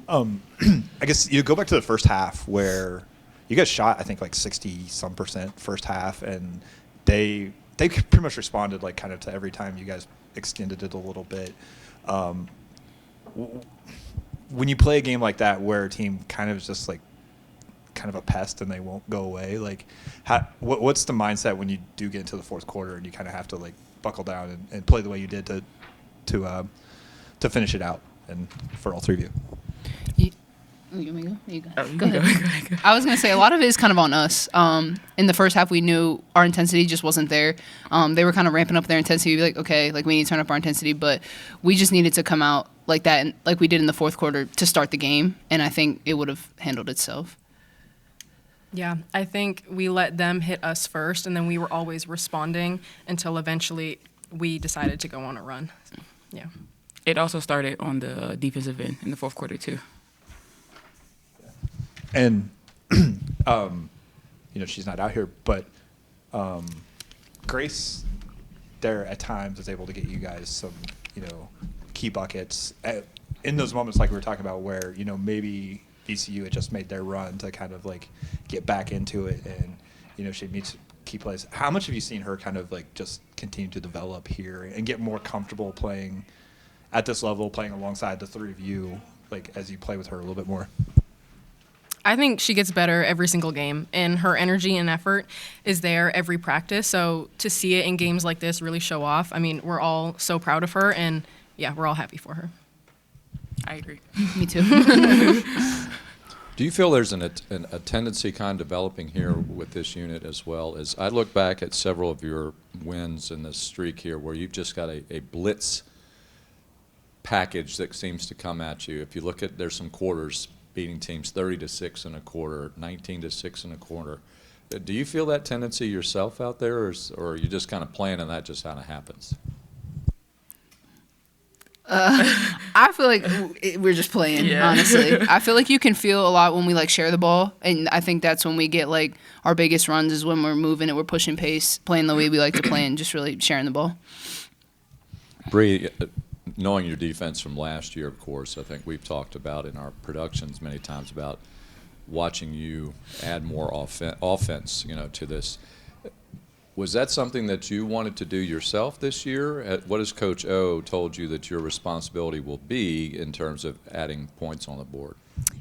I guess you go back to the first half where you guys shot, I think, like 60-some% first half, and they pretty much responded like kind of to every time you guys extended it a little bit. When you play a game like that where a team kind of is just like kind of a pest and they won't go away, like what's the mindset when you do get into the fourth quarter and you kind of have to like buckle down and play the way you did to finish it out, and for all three of you? You want me to go? You go. Go ahead. I was going to say, a lot of it is kind of on us. In the first half, we knew our intensity just wasn't there. They were kind of ramping up their intensity. We'd be like, okay, like we need to turn up our intensity, but we just needed to come out like that, like we did in the fourth quarter to start the game, and I think it would have handled itself. Yeah, I think we let them hit us first, and then we were always responding until eventually we decided to go on a run. So, yeah. It also started on the defensive end in the fourth quarter, too. And, she's not out here, but Grace there at times is able to get you guys some, key buckets in those moments like we were talking about where, maybe VCU had just made their run to kind of like get back into it, and, she meets key plays. How much have you seen her kind of like just continue to develop here and get more comfortable playing at this level, playing alongside the three of you, like as you play with her a little bit more? I think she gets better every single game, and her energy and effort is there every practice. So to see it in games like this really show off, I mean, we're all so proud of her, and yeah, we're all happy for her. I agree. Me too. Do you feel there's a tendency kind of developing here with this unit as well? As I look back at several of your wins in this streak here where you've just got a blitz package that seems to come at you. If you look at, there's some quarters beating teams 30-6 in a quarter, 19-6 in a quarter. Do you feel that tendency yourself out there, or are you just kind of playing and that just kind of happens? I feel like we're just playing, honestly. I feel like you can feel a lot when we like share the ball, and I think that's when we get like our biggest runs is when we're moving it, we're pushing pace, playing the way we like to play, and just really sharing the ball. Bree, knowing your defense from last year, of course, I think we've talked about in our productions many times about watching you add more offense, to this. Was that something that you wanted to do yourself this year? What has Coach O told you that your responsibility will be in terms of adding points on the board?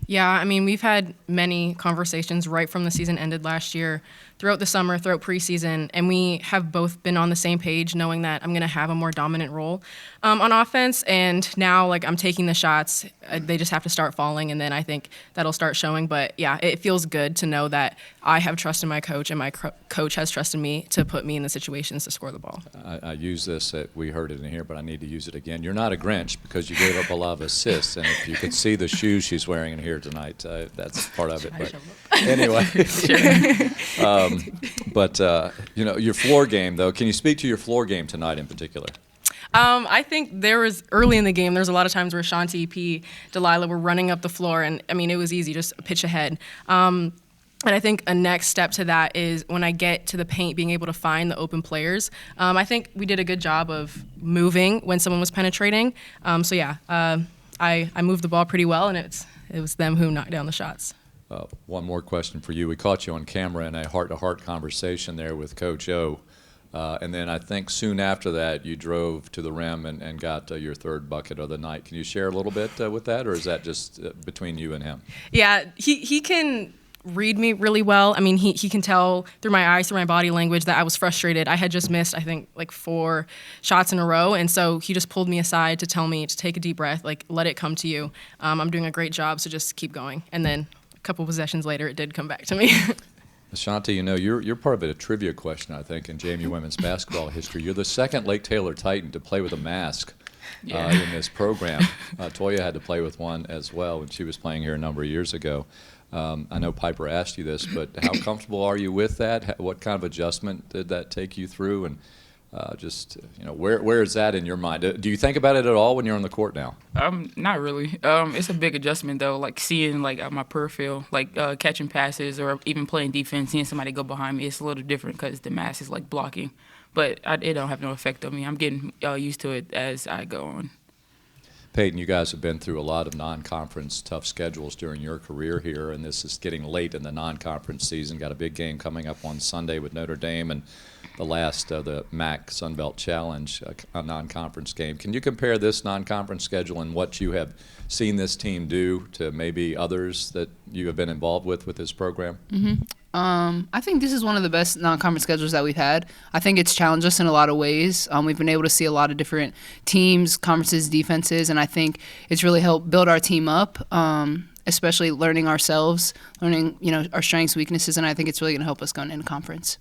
Yeah, I mean, we've had many conversations right from the season ended last year, throughout the summer, throughout preseason, and we have both been on the same page knowing that I'm going to have a more dominant role on offense, and now, like, I'm taking the shots. They just have to start falling, and then I think that'll start showing. But, yeah, it feels good to know that I have trust in my coach, and my coach has trusted me to put me in the situations to score the ball. I use this, we heard it in here, but I need to use it again. You're not a Grinch because you gave up a lot of assists, and if you could see the shoes she's wearing in here tonight, that's part of it. But anyway, your floor game, though, can you speak to your floor game tonight in particular? I think there was, early in the game, there was a lot of times where Ashanti, P, Delilah were running up the floor, and, I mean, it was easy, just a pitch ahead. And I think a next step to that is when I get to the paint, being able to find the open players. I think we did a good job of moving when someone was penetrating. I moved the ball pretty well, and it was them who knocked down the shots. One more question for you. We caught you on camera in a heart-to-heart conversation there with Coach O. And then I think soon after that, you drove to the rim and got your third bucket of the night. Can you share a little bit with that, or is that just between you and him? Yeah, he can read me really well. I mean, he can tell through my eyes, through my body language that I was frustrated. I had just missed, I think, like 4 shots in a row, and so he just pulled me aside to tell me to take a deep breath, like, let it come to you. I'm doing a great job, so just keep going. And then a couple possessions later, it did come back to me. Ashanti, you're part of a trivia question, I think, in JMU women's basketball history. You're the second Lake Taylor Titan to play with a mask in this program. Toya had to play with one as well when she was playing here a number of years ago. I know Piper asked you this, but how comfortable are you with that? What kind of adjustment did that take you through? And where is that in your mind? Do you think about it at all when you're on the court now? Not really. It's a big adjustment though. Like seeing like out my peripheral, like catching passes or even playing defense, seeing somebody go behind me, it's a little different because the mask is like blocking. But it don't have no effect on me. I'm getting used to it as I go on. Peyton, you guys have been through a lot of non-conference tough schedules during your career here, and this is getting late in the non-conference season. Got a big game coming up on Sunday with Notre Dame, and the last of the MAC Sunbelt Challenge, a non-conference game. Can you compare this non-conference schedule and what you have seen this team do to maybe others that you have been involved with this program? I think this is one of the best non-conference schedules that we've had. I think it's challenged us in a lot of ways. We've been able to see a lot of different teams, conferences, defenses, and I think it's really helped build our team up, especially learning ourselves, learning our strengths, weaknesses, and I think it's really going to help us going into conference.